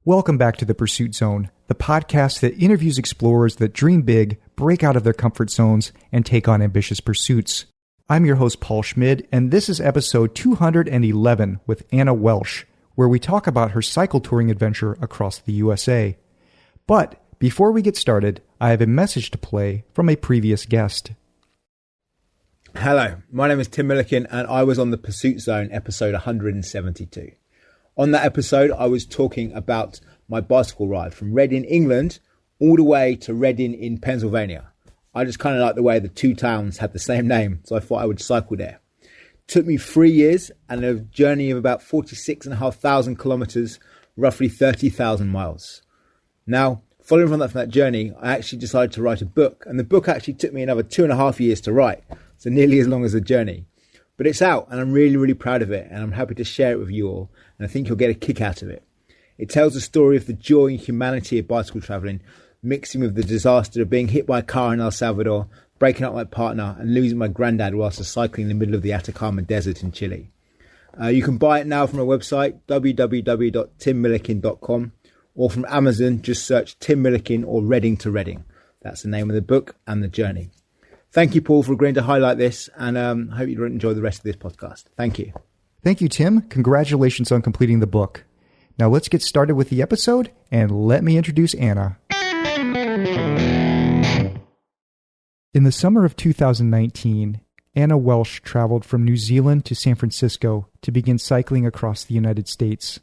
Welcome back to The Pursuit Zone, the podcast that interviews explorers that dream big, break out of their comfort zones, and take on ambitious pursuits. I'm your host, Paul Schmid, and this is episode 211 with Anna Welch, where we talk about her cycle touring adventure across the USA. But before we get started, I have a message to play from a previous guest. Hello, my name is Tim Milliken, and I was on The Pursuit Zone episode 172. On that episode, I was talking about my bicycle ride from Reading, England, all the way to Reading in Pennsylvania. I just kind of like the way the two towns had the same name, so I thought I would cycle there. It took me 3 years and a journey of about 46,500 kilometers, roughly 30,000 miles. Now, following from that journey, I actually decided to write a book, and the book actually took me another 2.5 years to write, so nearly as long as the journey. But it's out, and I'm really, really proud of it, and I'm happy to share it with you all, and I think you'll get a kick out of it. It tells the story of the joy and humanity of bicycle travelling, mixing with the disaster of being hit by a car in El Salvador, breaking up my partner, and losing my granddad whilst cycling in the middle of the Atacama Desert in Chile. You can buy it now from our website, www.timmilliken.com, or from Amazon, just search Tim Milliken or Reading to Reading. That's the name of the book and the journey. Thank you, Paul, for agreeing to highlight this, and I hope you enjoy the rest of this podcast. Thank you. Thank you, Tim. Congratulations on completing the book. Now let's get started with the episode, and let me introduce Anna. In the summer of 2019, Anna Welch traveled from New Zealand to San Francisco to begin cycling across the United States.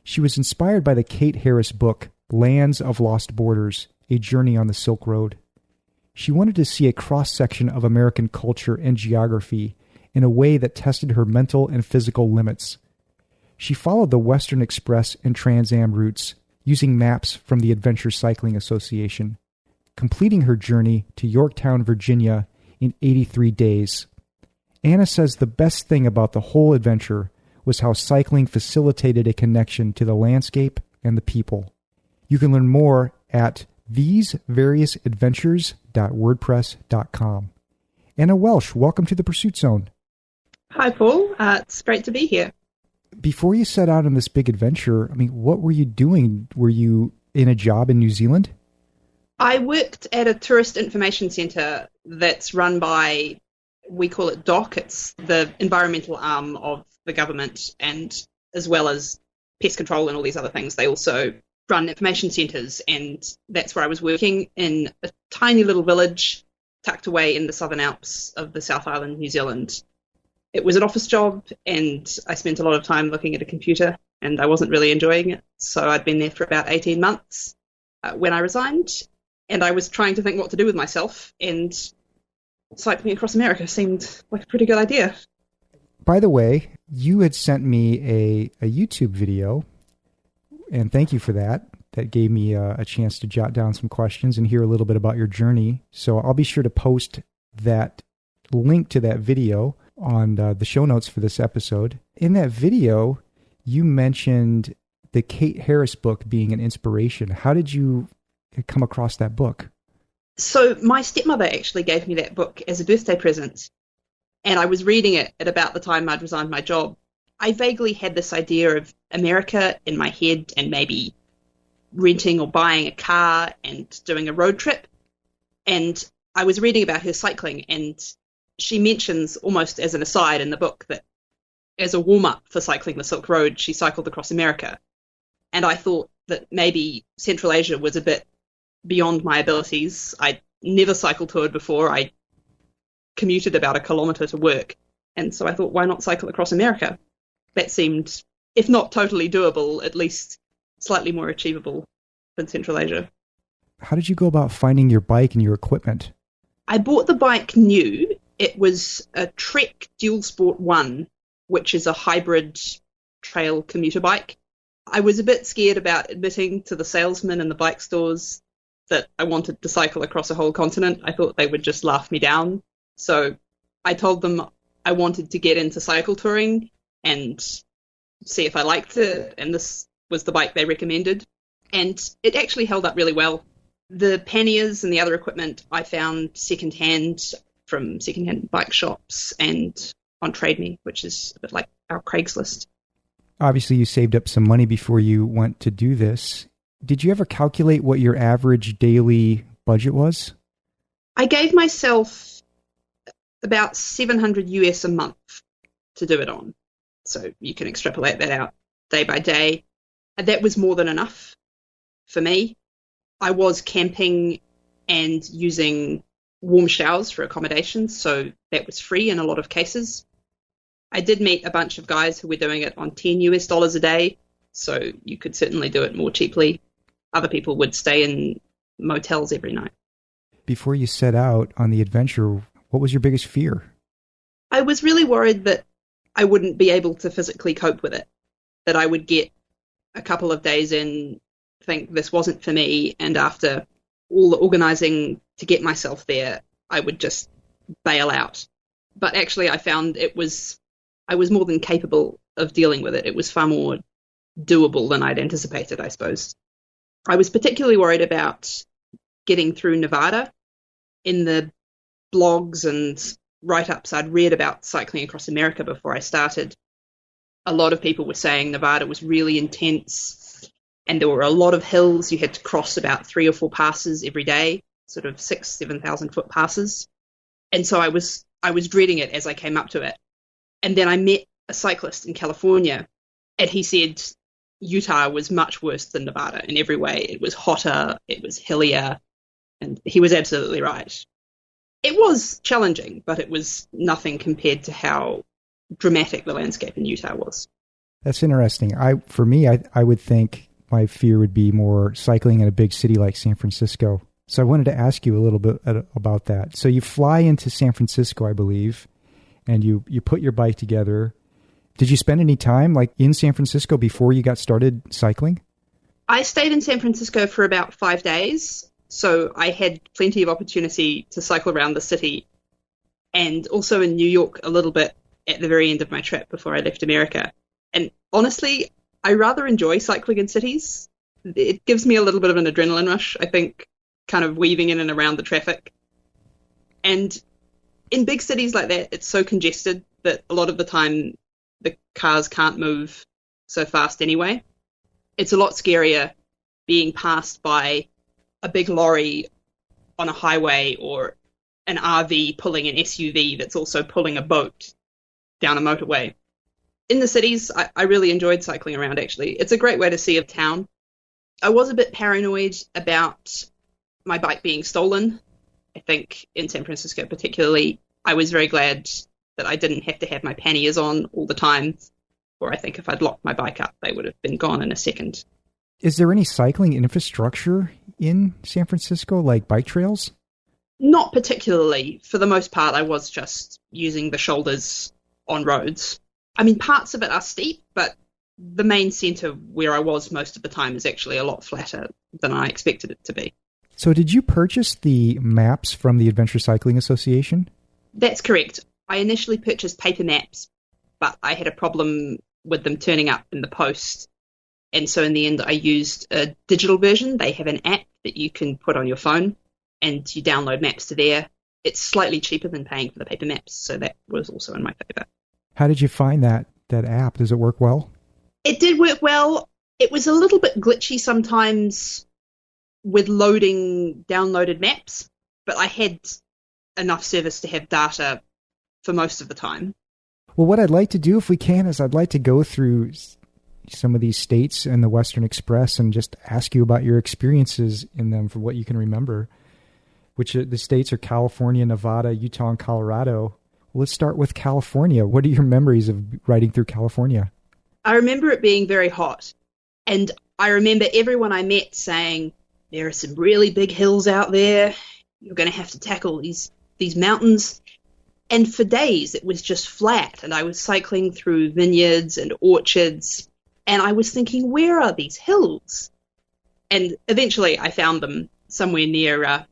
She was inspired by the Kate Harris book, Lands of Lost Borders, A Journey on the Silk Road. She wanted to see a cross-section of American culture and geography in a way that tested her mental and physical limits. She followed the Western Express and Trans Am routes using maps from the Adventure Cycling Association, completing her journey to Yorktown, Virginia in 83 days. Anna says the best thing about the whole adventure was how cycling facilitated a connection to the landscape and the people. You can learn more at thesevariousAdventures.wordpress.com. Anna Welch, welcome to the Pursuit Zone. Hi, Paul. It's great to be here. Before you set out on this big adventure, what were you doing? Were you in a job in New Zealand? I worked at a tourist information centre that's run by, we call it DOC. It's the environmental arm of the government, and as well as pest control and all these other things, they also run information centres, and that's where I was working in a tiny little village tucked away in the Southern Alps of the South Island, New Zealand. It was an office job, and I spent a lot of time looking at a computer, and I wasn't really enjoying it, so I'd been there for about 18 months when I resigned, and I was trying to think what to do with myself, and cycling across America seemed like a pretty good idea. By the way, you had sent me a YouTube video, and thank you for that. That gave me a chance to jot down some questions and hear a little bit about your journey. So I'll be sure to post that link to that video on the show notes for this episode. In that video, you mentioned the Kate Harris book being an inspiration. How did you come across that book? So my stepmother actually gave me that book as a birthday present, and I was reading it at about the time I'd resigned my job. I vaguely had this idea of America in my head, and maybe renting or buying a car and doing a road trip. And I was reading about her cycling, and she mentions almost as an aside in the book that as a warm-up for cycling the Silk Road, she cycled across America. And I thought that maybe Central Asia was a bit beyond my abilities. I'd never cycle toured before. I commuted about 1 kilometre to work. And so I thought, why not cycle across America? That seemed, if not totally doable, at least slightly more achievable than Central Asia. How did you go about finding your bike and your equipment? I bought the bike new. It was a Trek Dual Sport 1, which is a hybrid trail commuter bike. I was a bit scared about admitting to the salesman in the bike stores that I wanted to cycle across a whole continent. I thought they would just laugh me down. So I told them I wanted to get into cycle touring and see if I liked it, and this was the bike they recommended. And it actually held up really well. The panniers and the other equipment I found secondhand from secondhand bike shops and on Trade Me, which is a bit like our Craigslist. obviously you saved up some money before you went to do this. Did you ever calculate what your average daily budget was? I gave myself about 700 US a month to do it on. So you can extrapolate that out day by day. And that was more than enough for me. I was camping and using warm showers for accommodations, so that was free in a lot of cases. I did meet a bunch of guys who were doing it on 10 US dollars a day, so you could certainly do it more cheaply. Other people would stay in motels every night. Before you set out on the adventure, what was your biggest fear? I was really worried that I wouldn't be able to physically cope with it, that I would get a couple of days in, think this wasn't for me, and after all the organising to get myself there, I would just bail out. But actually I found I was more than capable of dealing with it. It was far more doable than I'd anticipated, I suppose. I was particularly worried about getting through Nevada. In the blogs and write-ups I'd read about cycling across America before I started, a lot of people were saying Nevada was really intense and there were a lot of hills. You had to cross about 3 or 4 passes every day, sort of 7,000 foot passes. And so I was dreading it as I came up to it. And then I met a cyclist in California, and he said Utah was much worse than Nevada in every way. It was hotter, it was hillier, and he was absolutely right. It was challenging, but it was nothing compared to how dramatic the landscape in Utah was. That's interesting. For me, I would think my fear would be more cycling in a big city like San Francisco. So I wanted to ask you a little bit about that. So you fly into San Francisco, I believe, and you put your bike together. Did you spend any time like in San Francisco before you got started cycling? I stayed in San Francisco for about 5 days. So I had plenty of opportunity to cycle around the city, and also in New York a little bit at the very end of my trip before I left America. And honestly, I rather enjoy cycling in cities. It gives me a little bit of an adrenaline rush, I think, kind of weaving in and around the traffic. And in big cities like that, it's so congested that a lot of the time the cars can't move so fast anyway. It's a lot scarier being passed by a big lorry on a highway or an RV pulling an SUV that's also pulling a boat down a motorway. In the cities, I really enjoyed cycling around, actually. It's a great way to see a town. I was a bit paranoid about my bike being stolen. I think in San Francisco particularly, I was very glad that I didn't have to have my panniers on all the time, or I think if I'd locked my bike up, they would have been gone in a second. Is there any cycling infrastructure in San Francisco, like bike trails? Not particularly. For the most part, I was just using the shoulders on roads. I mean, parts of it are steep, but the main centre where I was most of the time is actually a lot flatter than I expected it to be. So did you purchase the maps from the Adventure Cycling Association? That's correct. I initially purchased paper maps, but I had a problem with them turning up in the post. And so in the end, I used a digital version. They have an app that you can put on your phone, and you download maps to there. It's slightly cheaper than paying for the paper maps, so that was also in my favour. How did you find that app? Does it work well? It did work well. It was a little bit glitchy sometimes with loading downloaded maps, but I had enough service to have data for most of the time. Well, what I'd like to do, if we can, is I'd like to go through some of these states in the Western Express and just ask you about your experiences in them for what you can remember, which the states are California, Nevada, Utah, and Colorado. Well, let's start with California. What are your memories of riding through California? I remember it being very hot, and I remember everyone I met saying, there are some really big hills out there. You're going to have to tackle these mountains. And for days, it was just flat, and I was cycling through vineyards and orchards, and I was thinking, where are these hills? And eventually I found them somewhere near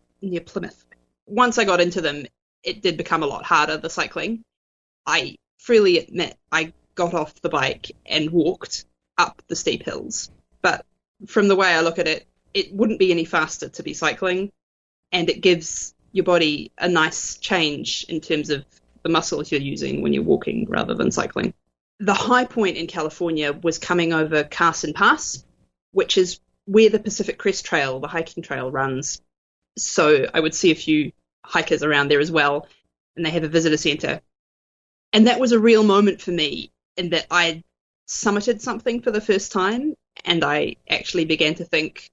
Plymouth. Once I got into them, it did become a lot harder, the cycling. I freely admit I got off the bike and walked up the steep hills. But from the way I look at it, it wouldn't be any faster to be cycling, and it gives your body a nice change in terms of the muscles you're using when you're walking rather than cycling. The high point in California was coming over Carson Pass, which is where the Pacific Crest Trail, the hiking trail, runs. So I would see a few hikers around there as well, and they have a visitor center. And that was a real moment for me in that I summited something for the first time, and I actually began to think,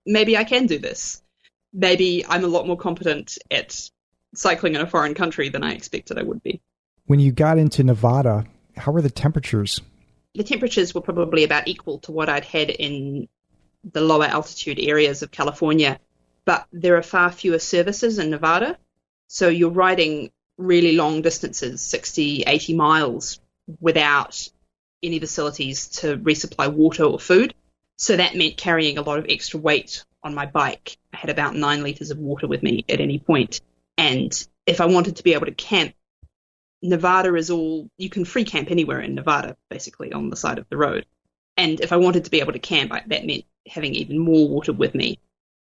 maybe I can do this. Maybe I'm a lot more competent at cycling in a foreign country than I expected I would be. When you got into Nevada, how were the temperatures? The temperatures were probably about equal to what I'd had in the lower altitude areas of California, but there are far fewer services in Nevada. So you're riding really long distances, 60, 80 miles, without any facilities to resupply water or food. So that meant carrying a lot of extra weight on my bike. I had about 9 liters of water with me at any point. And if I wanted to be able to camp, Nevada is all, you can free camp anywhere in Nevada, basically on the side of the road. And if I wanted to be able to camp, that meant having even more water with me.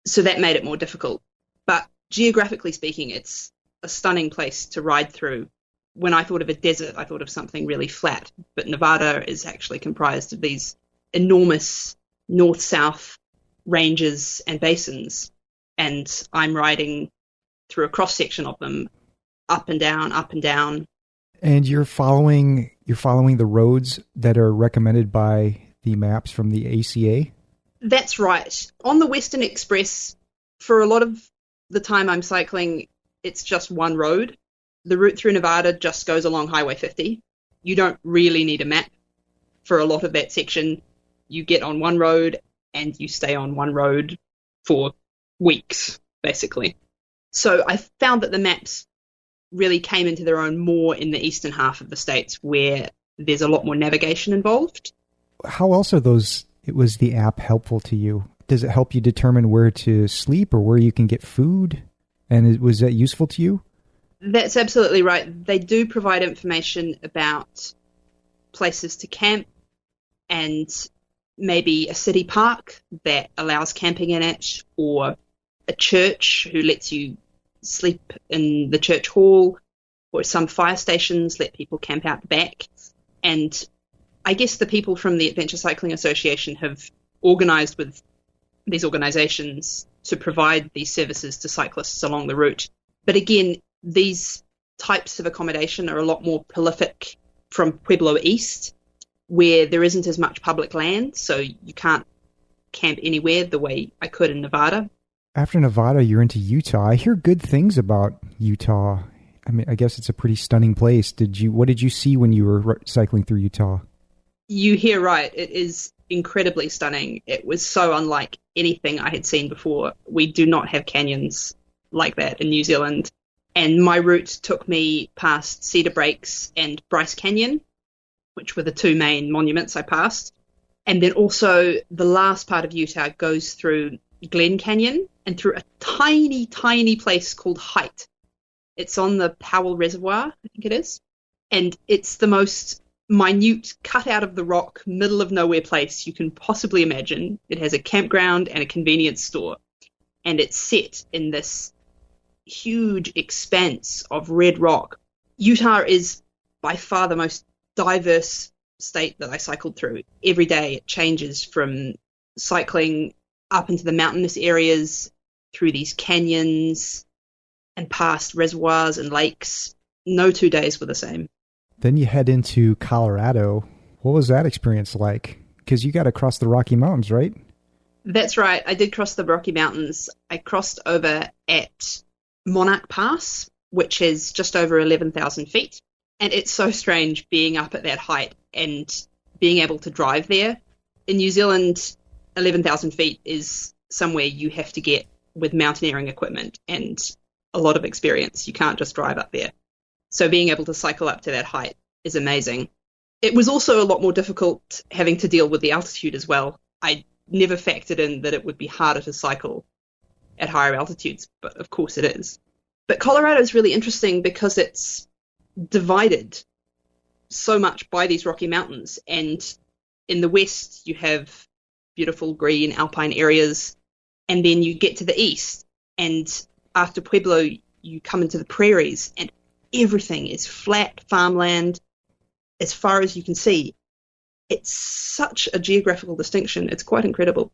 So that made it more difficult. But geographically speaking, it's a stunning place to ride through. When I thought of a desert, I thought of something really flat. But Nevada is actually comprised of these enormous north-south ranges and basins. And I'm riding through a cross-section of them, up and down, up and down. And you're following the roads that are recommended by the maps from the ACA? That's right. On the Western Express, for a lot of the time I'm cycling, it's just one road. The route through Nevada just goes along Highway 50. You don't really need a map for a lot of that section. You get on one road and you stay on one road for weeks, basically. So I found that the maps really came into their own more in the eastern half of the states, where there's a lot more navigation involved. How else was the app helpful to you? Does it help you determine where to sleep or where you can get food? And was that useful to you? That's absolutely right. They do provide information about places to camp and maybe a city park that allows camping in it, or a church who lets you sleep in the church hall, or some fire stations let people camp out the back. And I guess the people from the Adventure Cycling Association have organised with these organisations to provide these services to cyclists along the route. But again, these types of accommodation are a lot more prolific from Pueblo East, where there isn't as much public land, so you can't camp anywhere the way I could in Nevada. After Nevada, you're into Utah. I hear good things about Utah. I mean, I guess it's a pretty stunning place. What did you see when you were cycling through Utah? You hear right. It is incredibly stunning. It was so unlike anything I had seen before. We do not have canyons like that in New Zealand. And my route took me past Cedar Breaks and Bryce Canyon, which were the two main monuments I passed. And then also the last part of Utah goes through Glen Canyon and through a tiny, tiny place called Height. It's on the Powell Reservoir, I think it is. And it's the most minute, cut out of the rock, middle of nowhere place you can possibly imagine. It has a campground and a convenience store. And it's set in this huge expanse of red rock. Utah is by far the most diverse state that I cycled through. Every day it changes from cycling up into the mountainous areas, through these canyons, and past reservoirs and lakes. No 2 days were the same. Then you head into Colorado. What was that experience like? Because you got to cross the Rocky Mountains, right? That's right. I did cross the Rocky Mountains. I crossed over at Monarch Pass, which is just over 11,000 feet. And it's so strange being up at that height and being able to drive there. In New Zealand, 11,000 feet is somewhere you have to get with mountaineering equipment and a lot of experience. You can't just drive up there. So being able to cycle up to that height is amazing. It was also a lot more difficult having to deal with the altitude as well. I never factored in that it would be harder to cycle at higher altitudes, but of course it is. But Colorado is really interesting because it's divided so much by these Rocky Mountains. And in the west, you have beautiful green alpine areas. And then you get to the east, and after Pueblo, you come into the prairies, and everything is flat farmland. as far as you can see. It's such a geographical distinction. It's quite incredible.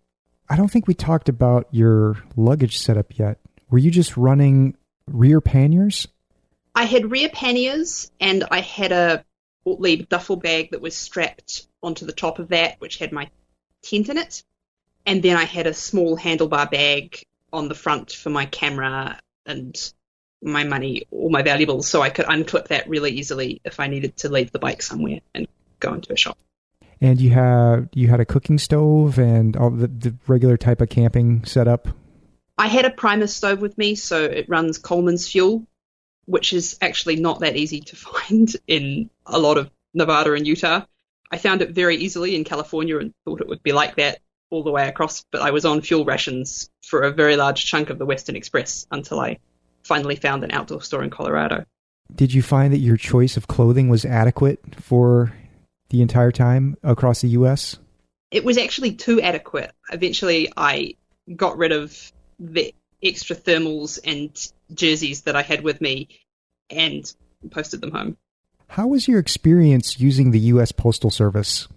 I don't think we talked about your luggage setup yet. Were you just running rear panniers? I had rear panniers, and I had a Ortlieb duffel bag that was strapped onto the top of that, which had my tent in it. And then I had a small handlebar bag on the front for my camera and my money, all my valuables, so I could unclip that really easily if I needed to leave the bike somewhere and go into a shop. And you had a cooking stove and all the regular type of camping setup? I had a Primus stove with me, so it runs Coleman's fuel, which is actually not that easy to find in a lot of Nevada and Utah. I found it very easily in California and thought it would be like that all the way across, but I was on fuel rations for a very large chunk of the Western Express until I finally found an outdoor store in Colorado. Did you find that your choice of clothing was adequate for the entire time across the U.S.? It was actually too adequate. Eventually, I got rid of the extra thermals and jerseys that I had with me and posted them home. How was your experience using the U.S. Postal Service?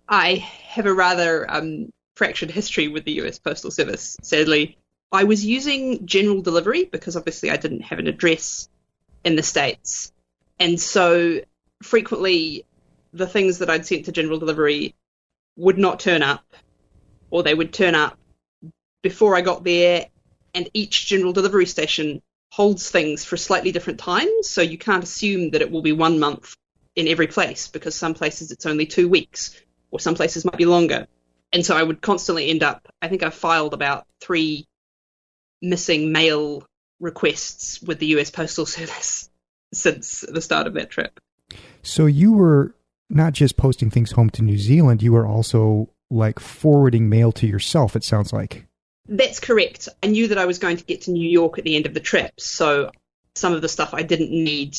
I have a rather fractured history with the U.S. Postal Service, sadly. I was using general delivery because obviously I didn't have an address in the States. And so frequently the things that I'd sent to general delivery would not turn up, or they would turn up before I got there, and each general delivery station holds things for slightly different times, so you can't assume that it will be 1 month in every place, because some places it's only 2 weeks, or some places might be longer. And so I would constantly end up, I think I filed about 3 missing mail requests with the US Postal Service since the start of that trip. So you were not just posting things home to New Zealand, you were also like forwarding mail to yourself, it sounds like. That's correct. I knew that I was going to get to New York at the end of the trip, so some of the stuff I didn't need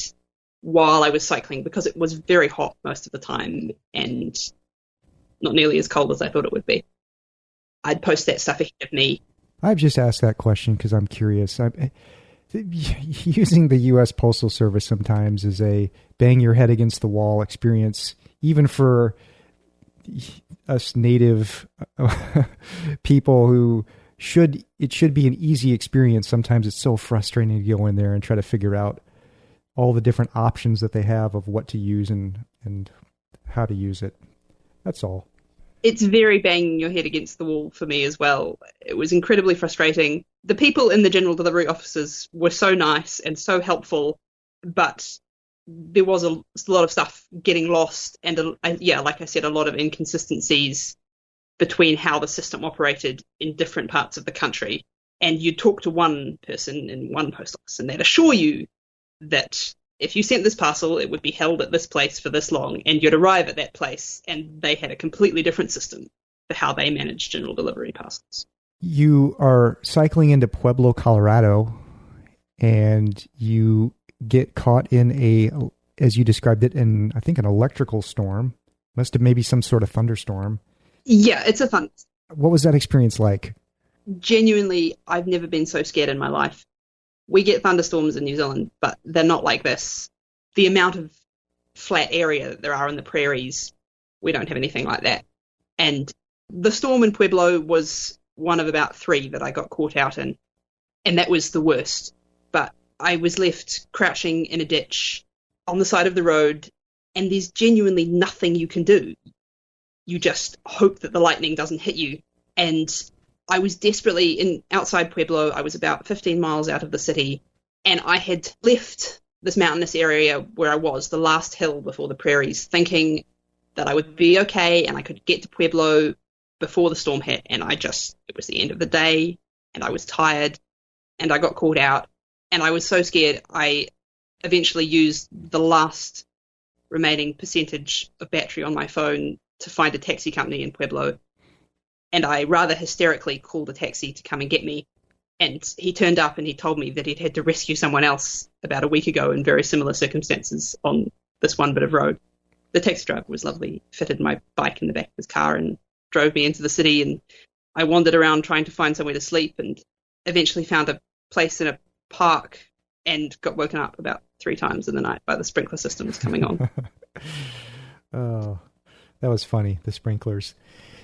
while I was cycling because it was very hot most of the time and not nearly as cold as I thought it would be. I'd post that stuff ahead of me. I've just asked that question because I'm curious. Using the U.S. Postal Service sometimes is a bang your head against the wall experience, even for us native people who it should be an easy experience. Sometimes it's so frustrating to go in there and try to figure out all the different options that they have of what to use and how to use it. That's all. It's very banging your head against the wall for me as well. It was incredibly frustrating. The people in the general delivery offices were so nice and so helpful, but there was a lot of stuff getting lost and, like I said, a lot of inconsistencies between how the system operated in different parts of the country. And you talk to one person in one post office and they'd assure you that if you sent this parcel, it would be held at this place for this long, and you'd arrive at that place, and they had a completely different system for how they managed general delivery parcels. You are cycling into Pueblo, Colorado, and you get caught in as you described it, I think an electrical storm. Must have maybe some sort of thunderstorm. Yeah, it's a fun. What was that experience like? Genuinely, I've never been so scared in my life. We get thunderstorms in New Zealand, but they're not like this. The amount of flat area that there are in the prairies, we don't have anything like that. And the storm in Pueblo was one of about 3 that I got caught out in, and that was the worst. But I was left crouching in a ditch on the side of the road, and there's genuinely nothing you can do. You just hope that the lightning doesn't hit you. And I was desperately outside Pueblo. I was about 15 miles out of the city, and I had left this mountainous area where I was, the last hill before the prairies, thinking that I would be okay and I could get to Pueblo before the storm hit. And it was the end of the day, and I was tired, and I got caught out, and I was so scared. I eventually used the last remaining percentage of battery on my phone to find a taxi company in Pueblo. And I rather hysterically called a taxi to come and get me. And he turned up and he told me that he'd had to rescue someone else about a week ago in very similar circumstances on this one bit of road. The taxi driver was lovely, fitted my bike in the back of his car and drove me into the city. And I wandered around trying to find somewhere to sleep and eventually found a place in a park and got woken up about 3 times in the night by the sprinkler systems coming on. Oh, that was funny, the sprinklers.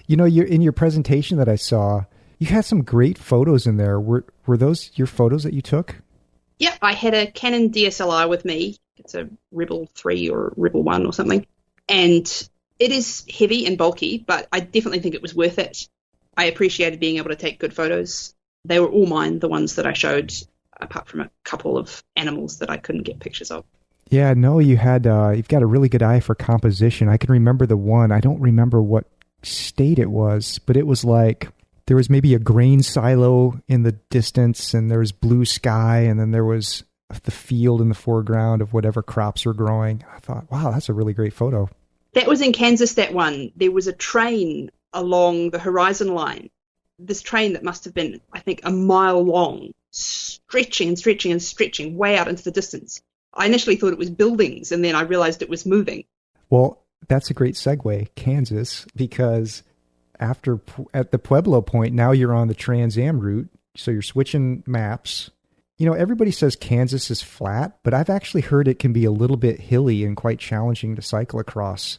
You know, in your presentation that I saw, you had some great photos in there. Were those your photos that you took? Yep, I had a Canon DSLR with me. It's a Rebel 3 or Rebel 1 or something. And it is heavy and bulky, but I definitely think it was worth it. I appreciated being able to take good photos. They were all mine, the ones that I showed, apart from a couple of animals that I couldn't get pictures of. Yeah, no, you've got a really good eye for composition. I can remember the one. I don't remember what state it was, but it was like there was maybe a grain silo in the distance, and there was blue sky, and then there was the field in the foreground of whatever crops were growing. I thought, wow, that's a really great photo. That was in Kansas, that one. There was a train along the horizon line. This train that must have been, I think, a mile long, stretching and stretching and stretching way out into the distance. I initially thought it was buildings, and then I realized it was moving. Well, that's a great segue, Kansas, because at the Pueblo point, now you're on the Trans Am route, so you're switching maps. You know, everybody says Kansas is flat, but I've actually heard it can be a little bit hilly and quite challenging to cycle across.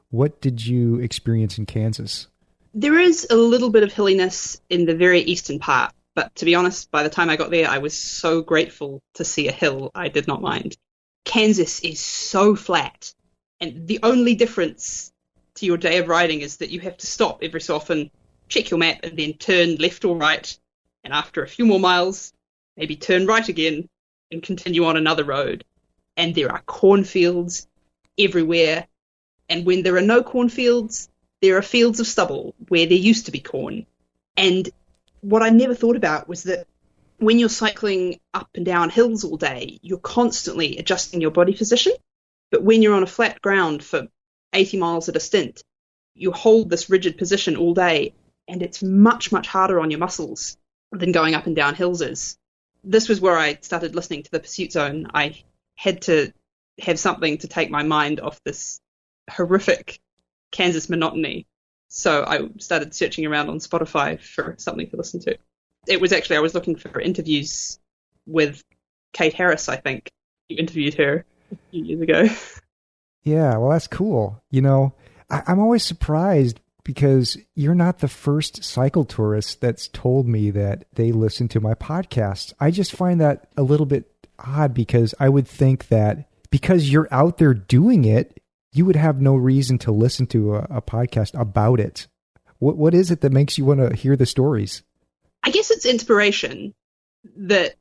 What did you experience in Kansas? There is a little bit of hilliness in the very eastern part, but to be honest, by the time I got there, I was so grateful to see a hill, I did not mind. Kansas is so flat, and the only difference to your day of riding is that you have to stop every so often, check your map, and then turn left or right, and after a few more miles, maybe turn right again and continue on another road. And there are cornfields everywhere, and when there are no cornfields, there are fields of stubble where there used to be corn. And what I never thought about was that when you're cycling up and down hills all day, you're constantly adjusting your body position. But when you're on a flat ground for 80 miles at a stint, you hold this rigid position all day, and it's much, much harder on your muscles than going up and down hills is. This was where I started listening to the Pursuit Zone. I had to have something to take my mind off this horrific Kansas monotony. So I started searching around on Spotify for something to listen to. It was actually, I was looking for interviews with Kate Harris, I think. You interviewed her a few years ago. Yeah, well, that's cool. You know, I'm always surprised because you're not the first cycle tourist that's told me that they listen to my podcast. I just find that a little bit odd because I would think that because you're out there doing it, you would have no reason to listen to a podcast about it. What is it that makes you want to hear the stories? I guess it's inspiration that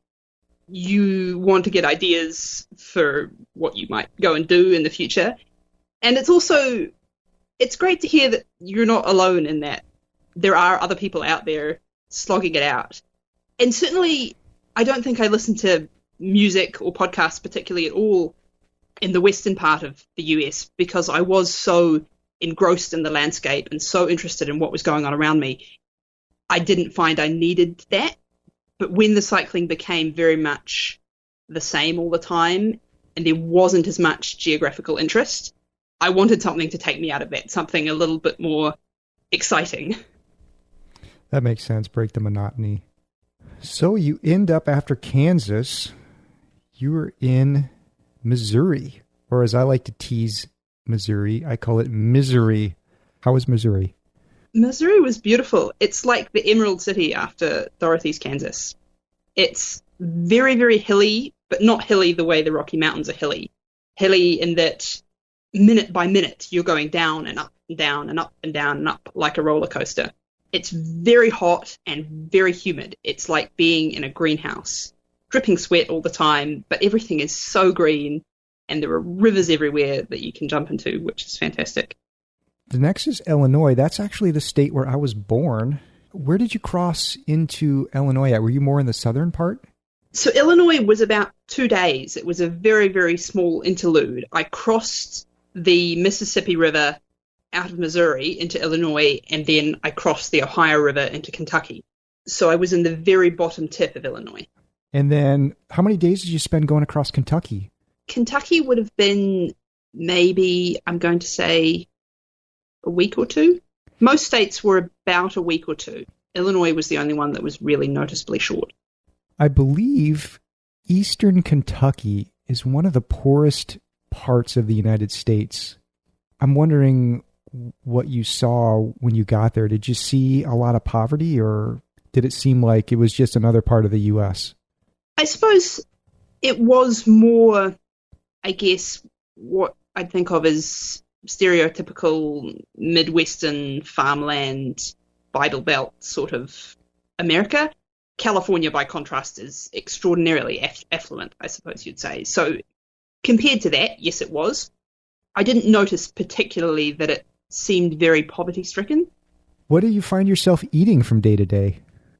you want to get ideas for what you might go and do in the future. And it's also, it's great to hear that you're not alone in that. There are other people out there slogging it out. And certainly, I don't think I listen to music or podcasts particularly at all in the western part of the US because I was so engrossed in the landscape and so interested in what was going on around me. I didn't find I needed that. But when the cycling became very much the same all the time and there wasn't as much geographical interest, I wanted something to take me out of that, something a little bit more exciting. That makes sense. Break the monotony. So you end up after Kansas, you were in Missouri, or as I like to tease Missouri, I call it misery. How was Missouri? Missouri was beautiful. It's like the Emerald City after Dorothy's Kansas. It's very, very hilly, but not hilly the way the Rocky Mountains are hilly. Hilly in that minute by minute, you're going down and up and down and up and down and up like a roller coaster. It's very hot and very humid. It's like being in a greenhouse, dripping sweat all the time, but everything is so green and there are rivers everywhere that you can jump into, which is fantastic. The next is Illinois. That's actually the state where I was born. Where did you cross into Illinois at? Were you more in the southern part? So Illinois was about 2 days. It was a very, very small interlude. I crossed the Mississippi River out of Missouri into Illinois, and then I crossed the Ohio River into Kentucky. So I was in the very bottom tip of Illinois. And then how many days did you spend going across Kentucky? Kentucky would have been maybe, I'm going to say, a week or two. Most states were about a week or two. Illinois was the only one that was really noticeably short. I believe eastern Kentucky is one of the poorest parts of the United States. I'm wondering what you saw when you got there. Did you see a lot of poverty, or did it seem like it was just another part of the U.S.? I suppose it was more, I guess, what I'd think of as stereotypical Midwestern farmland, Bible Belt sort of America. California, by contrast, is extraordinarily affluent, I suppose you'd say. So compared to that, yes, it was. I didn't notice particularly that it seemed very poverty-stricken. What do you find yourself eating from day to day?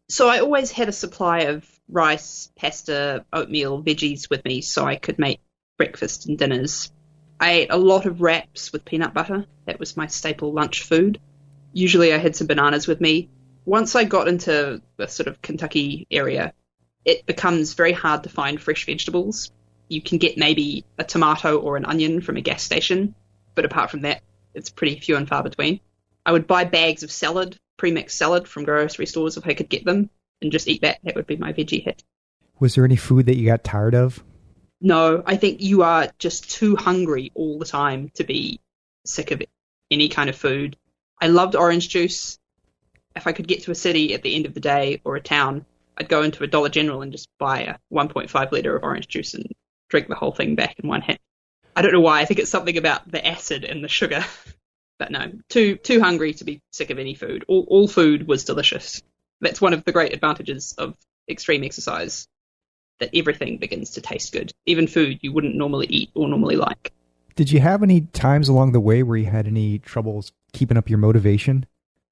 So I always had a supply of rice, pasta, oatmeal, veggies with me so I could make breakfast and dinners. I ate a lot of wraps with peanut butter. That was my staple lunch food. Usually I had some bananas with me. Once I got into the sort of Kentucky area, it becomes very hard to find fresh vegetables. You can get maybe a tomato or an onion from a gas station, but apart from that, it's pretty few and far between. I would buy bags of salad, pre-mixed salad from grocery stores if I could get them, and just eat that. That would be my veggie hit. Was there any food that you got tired of? No, I think you are just too hungry all the time to be sick of any kind of food. I loved orange juice. If I could get to a city at the end of the day or a town, I'd go into a Dollar General and just buy a 1.5 litre of orange juice and drink the whole thing back in one hit. I don't know why. I think it's something about the acid and the sugar. But no, too hungry to be sick of any food. All food was delicious. That's one of the great advantages of extreme exercise, that everything begins to taste good. Even food you wouldn't normally eat or normally like. Did you have any times along the way where you had any troubles keeping up your motivation?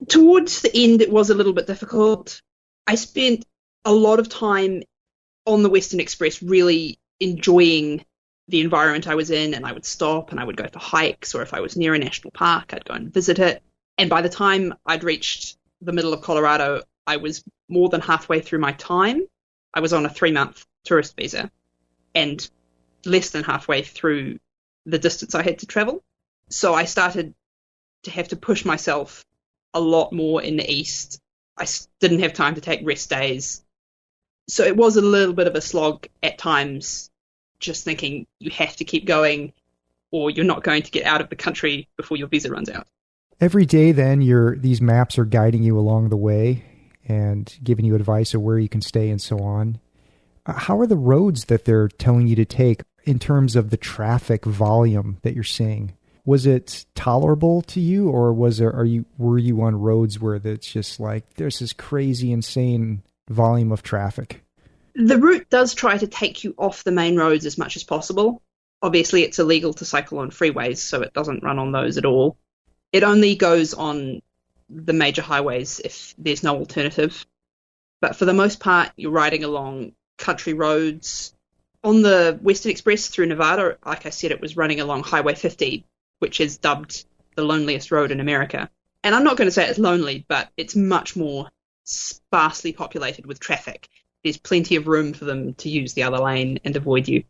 Towards the end, it was a little bit difficult. I spent a lot of time on the Western Express really enjoying the environment I was in, and I would stop and I would go for hikes, or if I was near a national park, I'd go and visit it. And by the time I'd reached the middle of Colorado, I was more than halfway through my time. I was on a 3-month tourist visa and less than halfway through the distance I had to travel. So I started to have to push myself a lot more in the East. I didn't have time to take rest days. So it was a little bit of a slog at times, just thinking you have to keep going or you're not going to get out of the country before your visa runs out. Every day then, these maps are guiding you along the way and giving you advice of where you can stay and so on. How are the roads that they're telling you to take in terms of the traffic volume that you're seeing? Was it tolerable to you, or were you on roads where it's just like there's this crazy, insane volume of traffic? The route does try to take you off the main roads as much as possible. Obviously, it's illegal to cycle on freeways, so it doesn't run on those at all. It only goes on the major highways if there's no alternative. But for the most part, you're riding along country roads. On the Western Express through Nevada, like I said, it was running along Highway 50, which is dubbed the loneliest road in America. And I'm not going to say it's lonely, but it's much more sparsely populated with traffic. There's plenty of room for them to use the other lane and avoid you.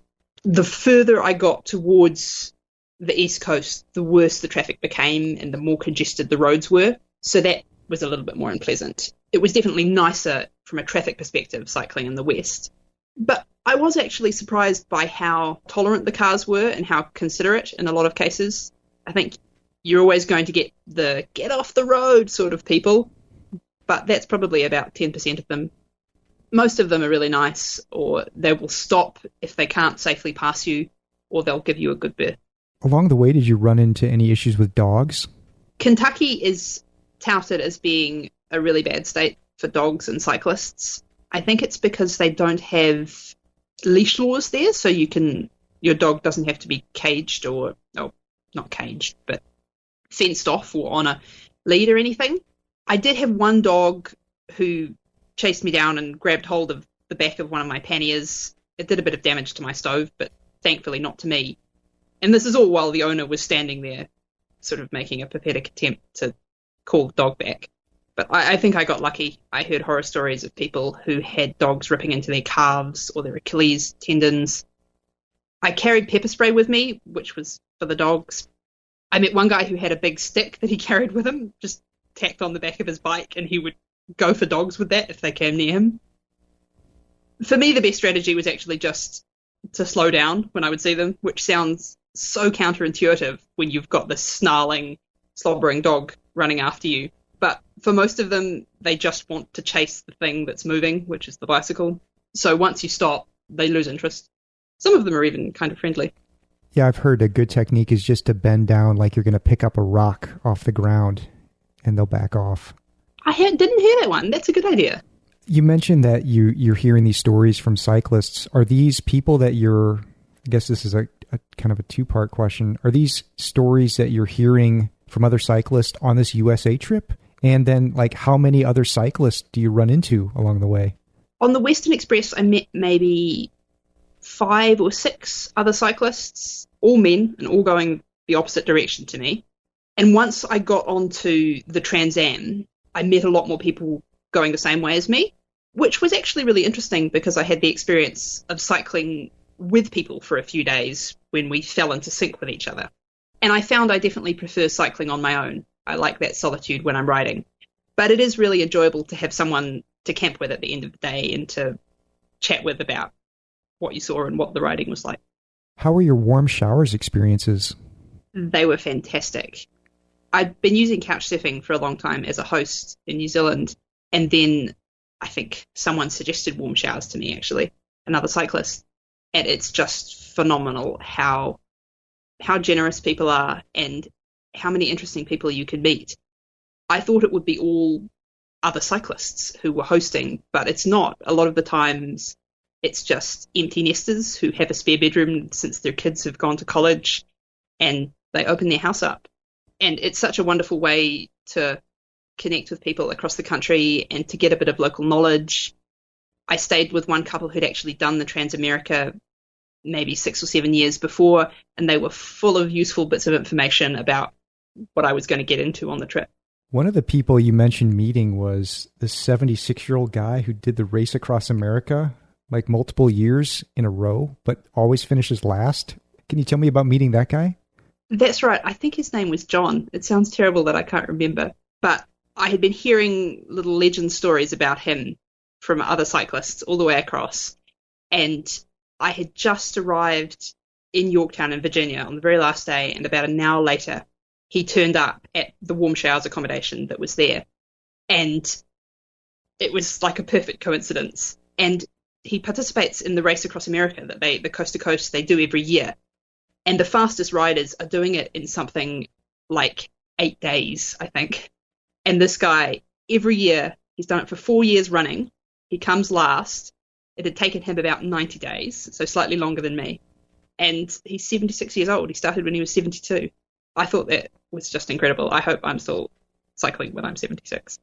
The further I got towards the East Coast, the worse the traffic became and the more congested the roads were. So that was a little bit more unpleasant. It was definitely nicer from a traffic perspective cycling in the West. But I was actually surprised by how tolerant the cars were and how considerate in a lot of cases. I think you're always going to get the get off the road sort of people, but that's probably about 10% of them. Most of them are really nice, or they will stop if they can't safely pass you, or they'll give you a good berth. Along the way, did you run into any issues with dogs? Kentucky is touted as being a really bad state for dogs and cyclists. I think it's because they don't have leash laws there, so your dog doesn't have to be caged not caged, but fenced off or on a lead or anything. I did have one dog who chased me down and grabbed hold of the back of one of my panniers. It did a bit of damage to my stove, but thankfully not to me. And this is all while the owner was standing there, sort of making a pathetic attempt to call the dog back. But I think I got lucky. I heard horror stories of people who had dogs ripping into their calves or their Achilles tendons. I carried pepper spray with me, which was for the dogs. I met one guy who had a big stick that he carried with him, just tacked on the back of his bike, and he would go for dogs with that if they came near him. For me, the best strategy was actually just to slow down when I would see them, which sounds so counterintuitive when you've got this snarling, slobbering dog running after you. But for most of them, they just want to chase the thing that's moving, which is the bicycle. So once you stop, they lose interest. Some of them are even kind of friendly. Yeah, I've heard a good technique is just to bend down like you're going to pick up a rock off the ground, and they'll back off. Didn't hear that one. That's a good idea. You mentioned that you're hearing these stories from cyclists. Are these people that I guess this is a kind of a two-part question. Are these stories that you're hearing from other cyclists on this USA trip? And then, like, how many other cyclists do you run into along the way? On the Western Express, I met maybe 5 or 6 other cyclists, all men and all going the opposite direction to me. And once I got onto the Trans Am, I met a lot more people going the same way as me, which was actually really interesting because I had the experience of cycling with people for a few days when we fell into sync with each other. And I found I definitely prefer cycling on my own. I like that solitude when I'm riding. But it is really enjoyable to have someone to camp with at the end of the day and to chat with about what you saw and what the riding was like. How were your warm showers experiences? They were fantastic. I'd been using couch surfing for a long time as a host in New Zealand, and then I think someone suggested warm showers to me, actually, another cyclist. And it's just phenomenal how generous people are and how many interesting people you can meet. I thought it would be all other cyclists who were hosting, but it's not. A lot of the times it's just empty nesters who have a spare bedroom since their kids have gone to college and they open their house up. And it's such a wonderful way to connect with people across the country and to get a bit of local knowledge. I stayed with one couple who'd actually done the Transamerica maybe 6 or 7 years before, and they were full of useful bits of information about what I was going to get into on the trip. One of the people you mentioned meeting was this 76-year-old guy who did the race across America like multiple years in a row, but always finishes last. Can you tell me about meeting that guy? That's right. I think his name was John. It sounds terrible that I can't remember, but I had been hearing little legend stories about him from other cyclists all the way across, and I had just arrived in Yorktown in Virginia on the very last day, and about an hour later, he turned up at the warm showers accommodation that was there, and it was like a perfect coincidence. And he participates in the race across America that the coast to coast they do every year, and the fastest riders are doing it in something like 8 days, I think. And this guy, every year, he's done it for 4 years running. He comes last. It had taken him about 90 days, so slightly longer than me. And he's 76 years old. He started when he was 72. I thought that was just incredible. I hope I'm still cycling when I'm 76.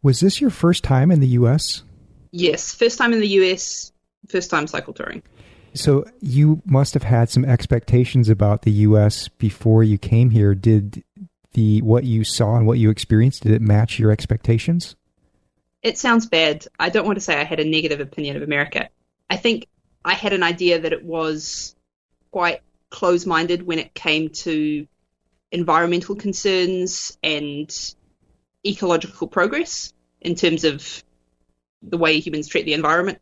Was this your first time in the U.S.? Yes, first time in the U.S., first time cycle touring. So you must have had some expectations about the U.S. before you came here. Did what you saw and what you experienced, did it match your expectations? It sounds bad. I don't want to say I had a negative opinion of America. I think I had an idea that it was quite close-minded when it came to environmental concerns and ecological progress in terms of the way humans treat the environment.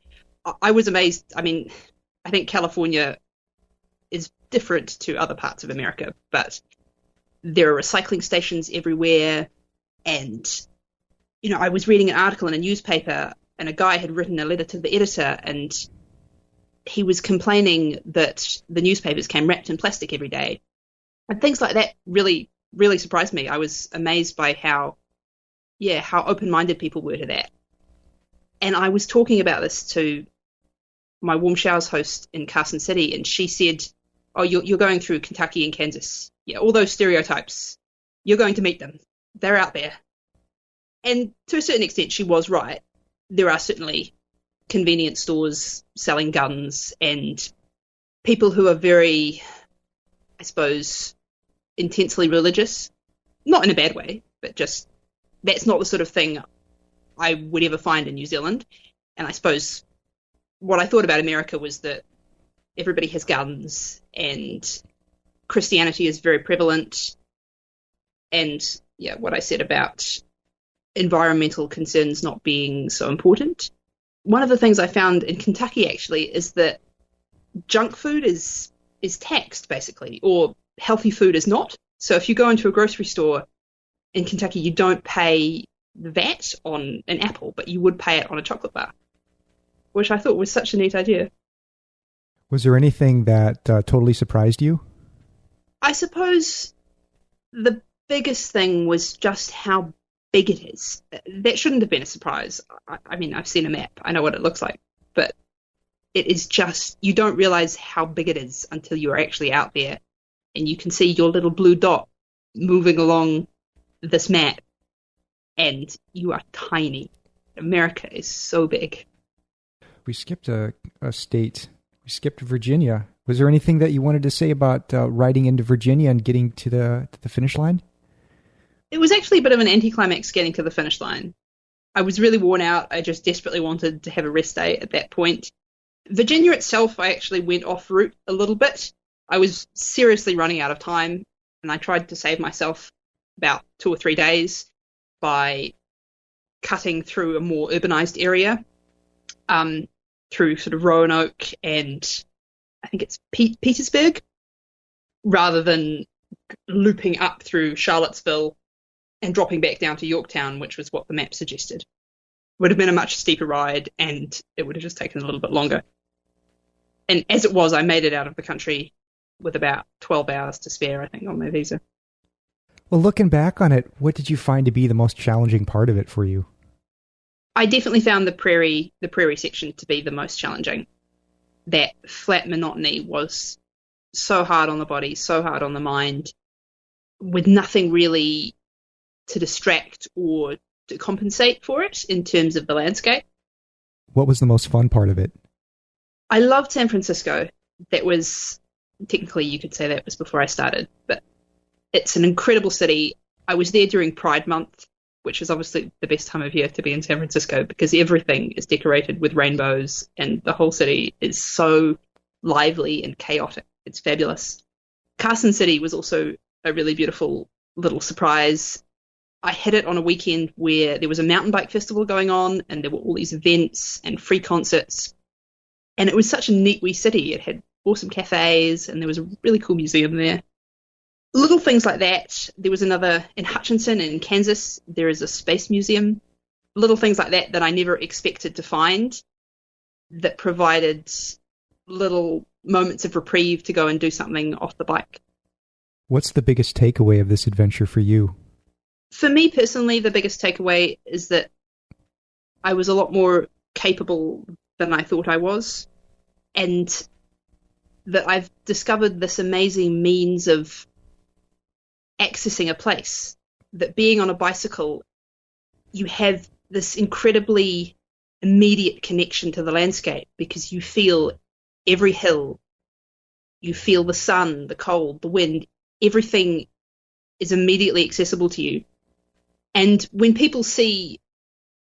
I was amazed. I mean, I think California is different to other parts of America, but there are recycling stations everywhere. And, you know, I was reading an article in a newspaper and a guy had written a letter to the editor and he was complaining that the newspapers came wrapped in plastic every day. And things like that really, really surprised me. I was amazed by how open-minded people were to that. And I was talking about this to my warm showers host in Carson City, and she said, "Oh, you're going through Kentucky and Kansas. Yeah, all those stereotypes, you're going to meet them. They're out there." And to a certain extent, she was right. There are certainly convenience stores selling guns and people who are very, I suppose, intensely religious. Not in a bad way, but just that's not the sort of thing I would ever find in New Zealand. And I suppose what I thought about America was that everybody has guns and Christianity is very prevalent. And yeah, what I said about environmental concerns not being so important. One of the things I found in Kentucky actually is that junk food is taxed basically, or healthy food is not. So if you go into a grocery store in Kentucky, you don't pay the VAT on an apple, but you would pay it on a chocolate bar, which I thought was such a neat idea. Was there anything that totally surprised you? I suppose the biggest thing was just how big it is. That shouldn't have been a surprise. I mean, I've seen a map. I know what it looks like. But it is just, you don't realize how big it is until you're actually out there and you can see your little blue dot moving along this map, and you are tiny. America is so big. We skipped a state. We skipped Virginia. Was there anything that you wanted to say about riding into Virginia and getting to the finish line? It was actually a bit of an anticlimax getting to the finish line. I was really worn out. I just desperately wanted to have a rest day at that point. Virginia itself, I actually went off route a little bit. I was seriously running out of time, and I tried to save myself about 2 or 3 days by cutting through a more urbanized area, through sort of Roanoke and I think it's Petersburg, rather than looping up through Charlottesville and dropping back down to Yorktown, which was what the map suggested. It would have been a much steeper ride, and it would have just taken a little bit longer. And as it was, I made it out of the country with about 12 hours to spare, I think, on my visa. Well, looking back on it, what did you find to be the most challenging part of it for you? I definitely found the prairie section to be the most challenging. That flat monotony was so hard on the body, so hard on the mind, with nothing really to distract or to compensate for it in terms of the landscape. What was the most fun part of it? I loved San Francisco. That was, technically you could say that was before I started, but it's an incredible city. I was there during Pride Month, which is obviously the best time of year to be in San Francisco because everything is decorated with rainbows and the whole city is so lively and chaotic. It's fabulous. Carson City was also a really beautiful little surprise. I hit it on a weekend where there was a mountain bike festival going on and there were all these events and free concerts. And it was such a neat wee city. It had awesome cafes and there was a really cool museum there. Little things like that. There was another in Hutchinson in Kansas. There is a space museum. Little things like that that I never expected to find that provided little moments of reprieve to go and do something off the bike. What's the biggest takeaway of this adventure for you? For me personally, the biggest takeaway is that I was a lot more capable than I thought I was, and that I've discovered this amazing means of accessing a place, that being on a bicycle, you have this incredibly immediate connection to the landscape because you feel every hill, you feel the sun, the cold, the wind, everything is immediately accessible to you. And when people see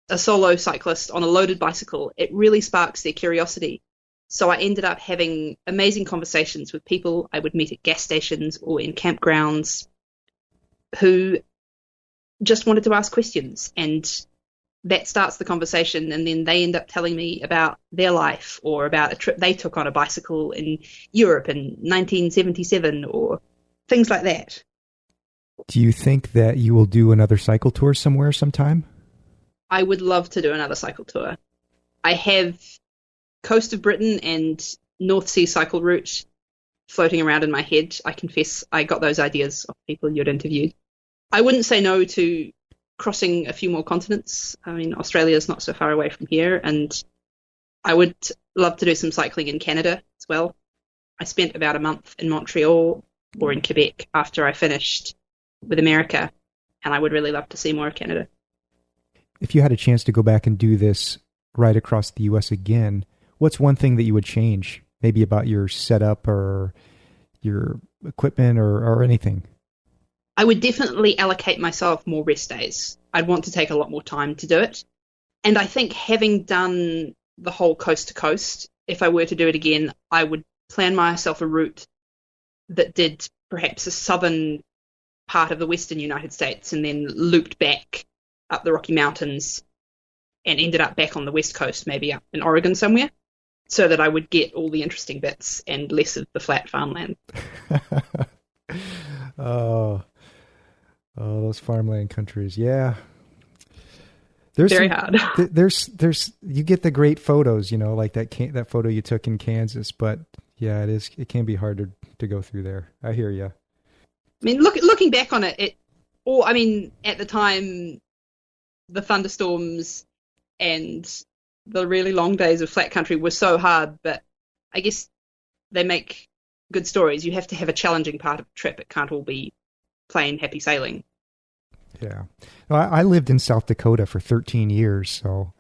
a solo cyclist on a loaded bicycle, it really sparks their curiosity. So I ended up having amazing conversations with people I would meet at gas stations or in campgrounds who just wanted to ask questions, and that starts the conversation, and then they end up telling me about their life or about a trip they took on a bicycle in Europe in 1977 or things like that. Do you think that you will do another cycle tour somewhere sometime? I would love to do another cycle tour. I have Coast of Britain and North Sea cycle route floating around in my head. I confess I got those ideas of people you'd interviewed. I wouldn't say no to crossing a few more continents. I mean, Australia's not so far away from here, and I would love to do some cycling in Canada as well. I spent about a month in Montreal or in Quebec after I finished with America, and I would really love to see more of Canada. If you had a chance to go back and do this right across the U.S. again, what's one thing that you would change? Maybe about your setup or your equipment or anything? I would definitely allocate myself more rest days. I'd want to take a lot more time to do it. And I think having done the whole coast to coast, if I were to do it again, I would plan myself a route that did perhaps a southern part of the western United States and then looped back up the Rocky Mountains and ended up back on the west coast, maybe up in Oregon somewhere, so that I would get all the interesting bits and less of the flat farmland. Oh, those farmland countries. Yeah. Very hard. There's you get the great photos, like that photo you took in Kansas, but yeah, it can be hard to go through there. I hear you. I mean, looking back on it, at the time, the thunderstorms and the really long days of flat country were so hard, but I guess they make good stories. You have to have a challenging part of the trip. It can't all be plain happy sailing. Yeah. Well, I lived in South Dakota for 13 years, so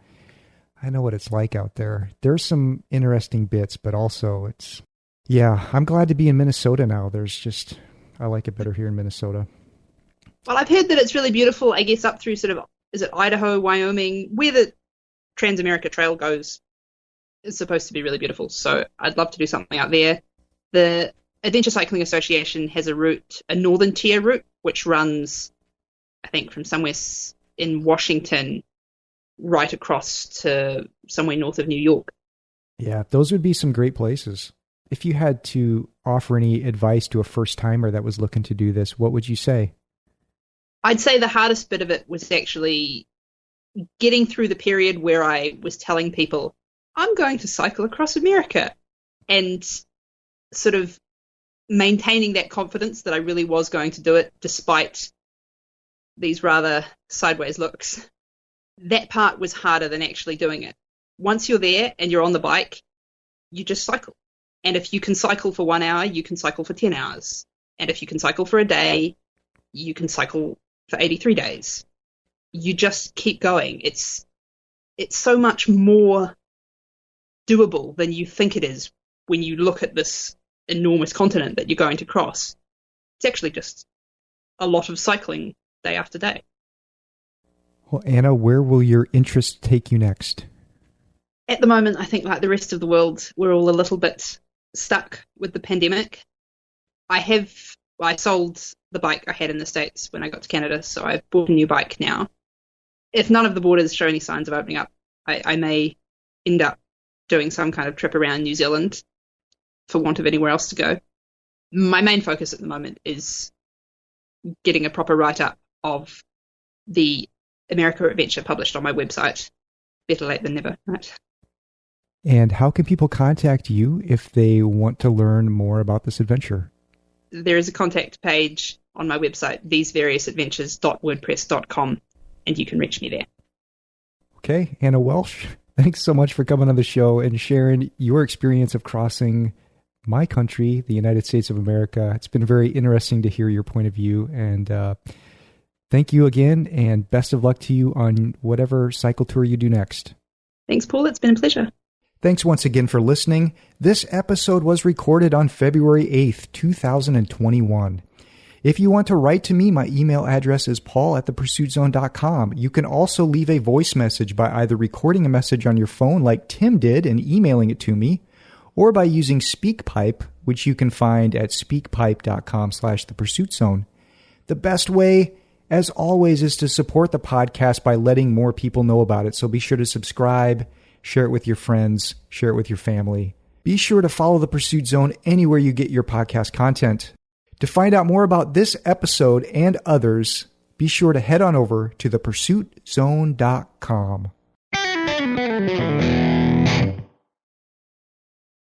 I know what it's like out there. There's some interesting bits, but also I'm glad to be in Minnesota now. I like it better here in Minnesota. Well, I've heard that it's really beautiful, I guess, up through sort of, is it Idaho, Wyoming, where the Trans-America Trail goes. It's supposed to be really beautiful, so I'd love to do something out there. The Adventure Cycling Association has a northern tier route, which runs, I think, from somewhere in Washington right across to somewhere north of New York. Yeah, those would be some great places. If you had to offer any advice to a first-timer that was looking to do this, what would you say? I'd say the hardest bit of it was actually getting through the period where I was telling people, I'm going to cycle across America, and sort of maintaining that confidence that I really was going to do it despite these rather sideways looks. That part was harder than actually doing it. Once you're there and you're on the bike, you just cycle. And if you can cycle for 1 hour, you can cycle for 10 hours. And if you can cycle for a day, you can cycle for 83 days. You just keep going. It's so much more doable than you think it is when you look at this enormous continent that you're going to cross. It's actually just a lot of cycling day after day. Well, Anna, where will your interest take you next? At the moment, I think like the rest of the world, we're all a little bit stuck with the pandemic. I sold the bike I had in the States when I got to Canada, so I've bought a new bike now. If none of the borders show any signs of opening up, I may end up doing some kind of trip around New Zealand for want of anywhere else to go. My main focus at the moment is getting a proper write-up of the America Adventure published on my website. Better late than never, right? And how can people contact you if they want to learn more about this adventure? There is a contact page on my website, thesevariousAdventures.wordpress.com, and you can reach me there. Okay, Anna Welch, thanks so much for coming on the show and sharing your experience of crossing my country, the United States of America. It's been very interesting to hear your point of view, and thank you again, and best of luck to you on whatever cycle tour you do next. Thanks, Paul. It's been a pleasure. Thanks once again for listening. This episode was recorded on February 8th, 2021. If you want to write to me, my email address is paul@thepursuitzone.com. You can also leave a voice message by either recording a message on your phone like Tim did and emailing it to me, or by using SpeakPipe, which you can find at speakpipe.com/thepursuitzone. The best way, as always, is to support the podcast by letting more people know about it. So be sure to subscribe, share it with your friends, share it with your family. Be sure to follow The Pursuit Zone anywhere you get your podcast content. To find out more about this episode and others, be sure to head on over to thepursuitzone.com.